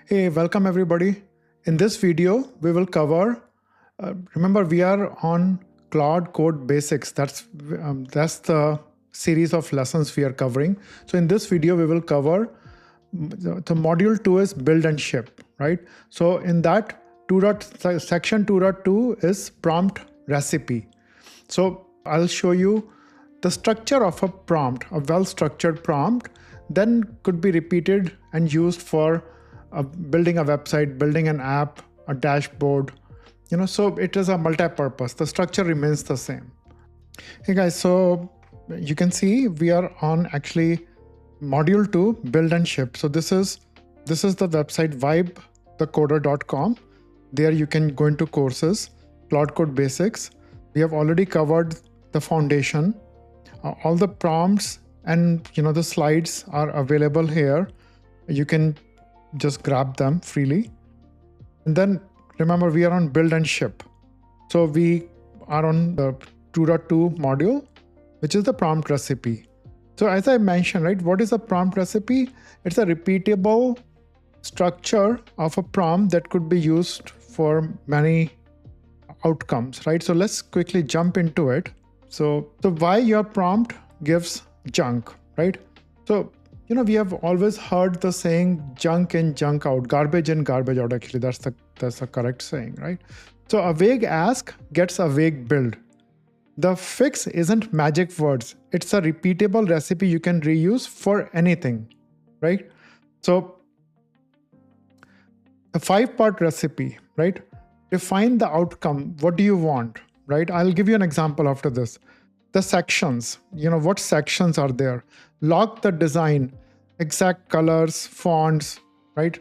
Hey, welcome everybody. In this video, we will cover, remember we are on Claude Code Basics. That's the series of lessons we are covering. So in this video, we will cover, the module 2 is build and ship, right? So in that section 2.2 is prompt recipe. So I'll show you the structure of a prompt, a well-structured prompt, then could be repeated and used for building a website, building an app, a dashboard, so it is a multi-purpose. The structure remains the same. Hey guys, so you can see we are on actually module 2, build and ship. So this is the website vibethecoder.com. There you can go into courses, Claude Code Basics. We have already covered the foundation. All the prompts and the slides are available here. You can just grab them freely. And then remember, we are on build and ship. So we are on the 2.2 module, which is the prompt recipe. So as I mentioned, right, what is a prompt recipe? It's a repeatable structure of a prompt that could be used for many outcomes, right? So let's quickly jump into it. So why your prompt gives junk, right? So we have always heard the saying junk in, junk out, garbage in, garbage out. Actually, that's the correct saying, right? So a vague ask gets a vague build. The fix isn't magic words. It's a repeatable recipe you can reuse for anything, right? So a 5-part recipe, right? Define the outcome. What do you want, right? I'll give you an example after this. The sections, what sections are there? Lock the design, exact colors, fonts, right?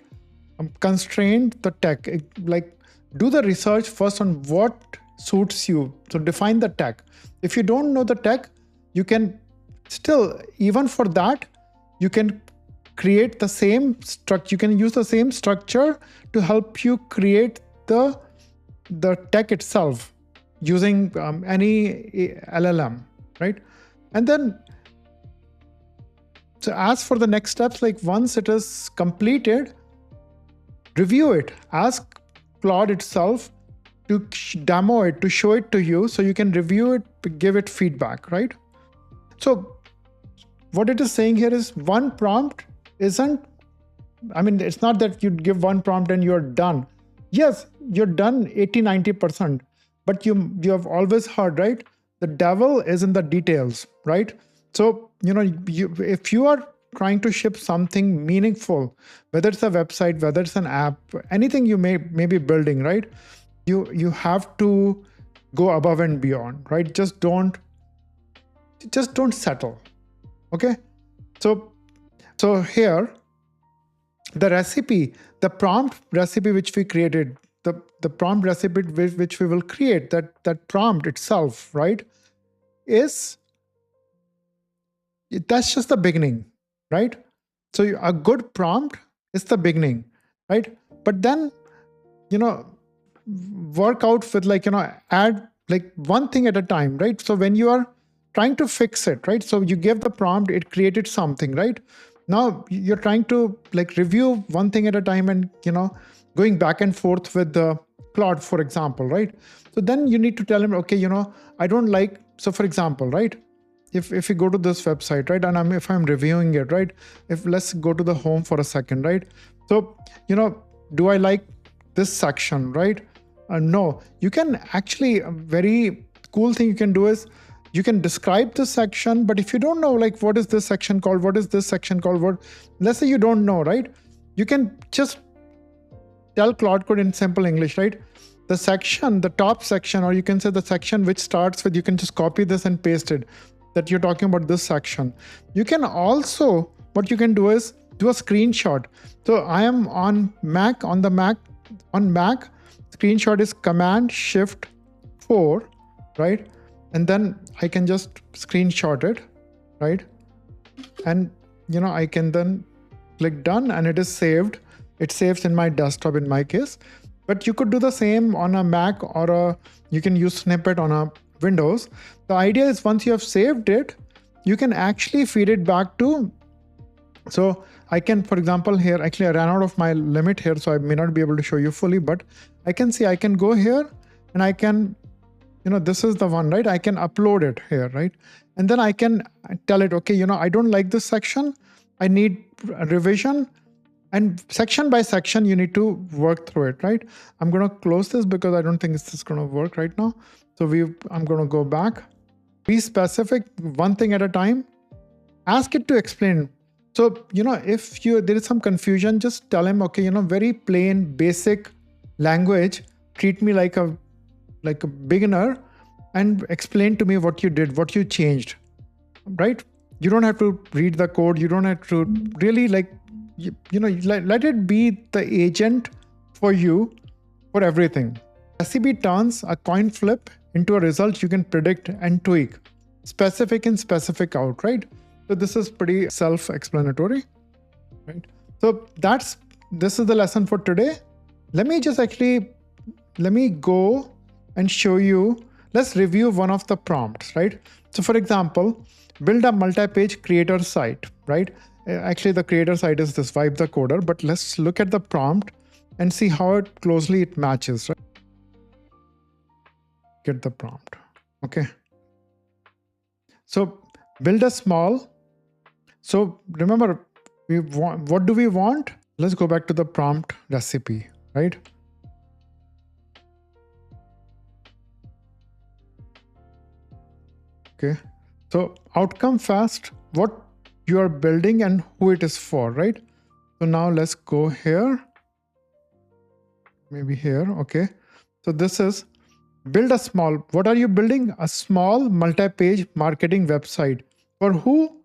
Constrain the tech, like do the research first on what suits you. So define the tech. If you don't know the tech, you can still, even for that, you can create the same structure. You can use the same structure to help you create the tech itself using any LLM, right? And then, so as for the next steps, like once it is completed, review it. Ask Claude itself to demo it, to show it to you so you can review it, give it feedback, right? So what it is saying here is one prompt isn't, it's not that you give one prompt and you're done. Yes, you're done 80-90%, but you have always heard, right? The devil is in the details, right? So, if you are trying to ship something meaningful, whether it's a website, whether it's an app, anything you may be building, right? You have to go above and beyond, right? Just don't settle. Okay? So here, the recipe, the prompt recipe which we created, the prompt recipe which we will create, that prompt itself, right, that's just the beginning, right? So a good prompt is the beginning, right? But then, work out with add like one thing at a time, right? So when you are trying to fix it, right? So you gave the prompt, it created something, right? Now you're trying to review one thing at a time and, going back and forth with the Claude, for example, right? So then you need to tell him, okay, I don't like, so for example, right? If you go to this website, right? And if I'm reviewing it, right? Let's go to the home for a second, right? So, do I like this section, right? No, you can actually, a very cool thing you can do is you can describe the section, but if you don't know, what is this section called? What is this section called? Let's say you don't know, right? You can just tell Claude Code in simple English, right? The section, the top section, or you can say the section which starts with, you can just copy this and paste it, that you're talking about this section. You can also, what you can do is do a screenshot. So I am on Mac, screenshot is Command-Shift-4, right? And then I can just screenshot it, right? And, I can then click done and it is saved. It saves in my desktop in my case. But you could do the same on a Mac, or you can use Snippet on a Windows. The idea is once you have saved it, you can actually feed it back to, so I can, for example, here, actually I ran out of my limit here, so I may not be able to show you fully, but I can see I can go here and I can, this is the one, right? I can upload it here, right? And then I can tell it, okay, I don't like this section. I need a revision. And section by section, you need to work through it, right? I'm going to close this because I don't think this is going to work right now. So I'm going to go back. Be specific, one thing at a time. Ask it to explain. So, if there is some confusion, just tell him, okay, very plain, basic language. Treat me like a beginner and explain to me what you did, what you changed, right? You don't have to read the code. You don't have to really let it be the agent for you for everything. SCB turns a coin flip into a result you can predict and tweak. Specific in, specific out, right? So this is pretty self-explanatory, right? So this is the lesson for today. Let me go and show you. Let's review one of the prompts, right? So for example, build a multi-page creator site, right? Actually, the creator site is this Vibe the Coder, but let's look at the prompt and see how closely it matches, right? Get the prompt. Okay. So build a small. So remember, what do we want? Let's go back to the prompt recipe, right? Okay. So outcome fast, what you are building and who it is for, right? So now let's go here. Maybe here. Okay. So this is build a small. What are you building? A small multi-page marketing website. For who?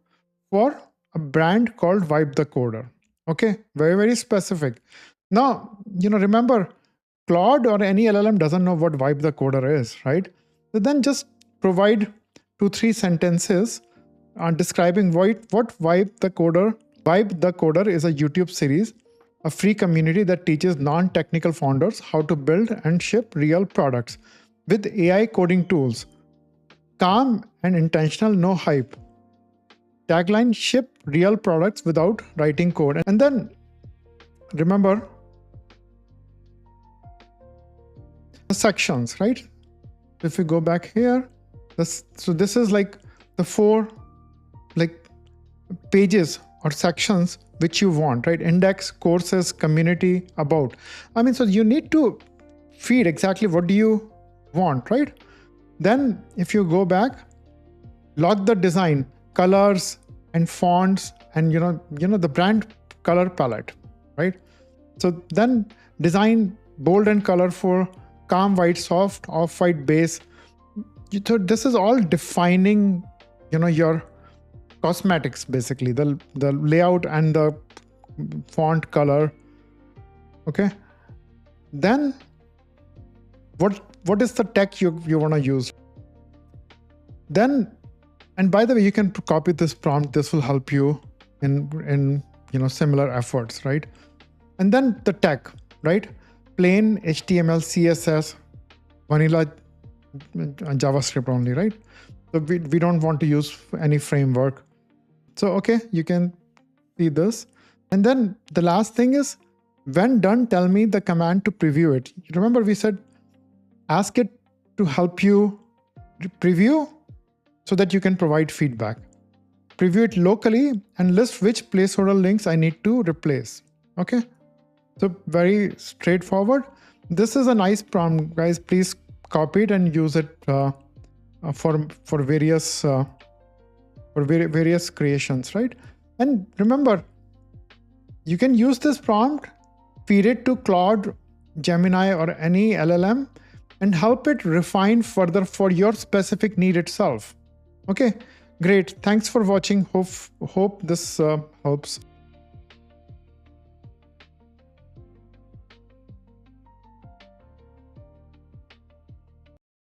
For a brand called Vibe the Coder. Okay. Very, very specific. Now, remember, Claude or any LLM doesn't know what Vibe the Coder is, right? So then just provide 2-3 sentences describing what Vibe the Coder is a YouTube series, a free community that teaches non-technical founders how to build and ship real products with AI coding tools. Calm and intentional, no hype. Tagline, ship real products without writing code. And then remember the sections, right? If we go back here, so this is like the 4 pages or sections which you want, right? Index, courses, community, about. So you need to feed exactly what do you want, right? Then if you go back, log the design, colors and fonts, and the brand color palette, right? So then design bold and colorful, calm white, soft off-white base. So this is all defining, your cosmetics, basically the layout and the font color. Okay. Then what is the tech you want to use? Then, and by the way, you can copy this prompt. This will help you in similar efforts, right? And then the tech, right? Plain HTML, CSS, vanilla JavaScript only, right? So we don't want to use any framework. So, okay, you can see this. And then the last thing is, when done, tell me the command to preview it. Remember we said, ask it to help you preview so that you can provide feedback. Preview it locally and list which placeholder links I need to replace. Okay. So very straightforward. This is a nice prompt, guys. Please copy it and use it for various creations, right? And remember, you can use this prompt, feed it to Claude, Gemini, or any LLM, and help it refine further for your specific need itself. Okay, great. Thanks for watching. Hope this helps.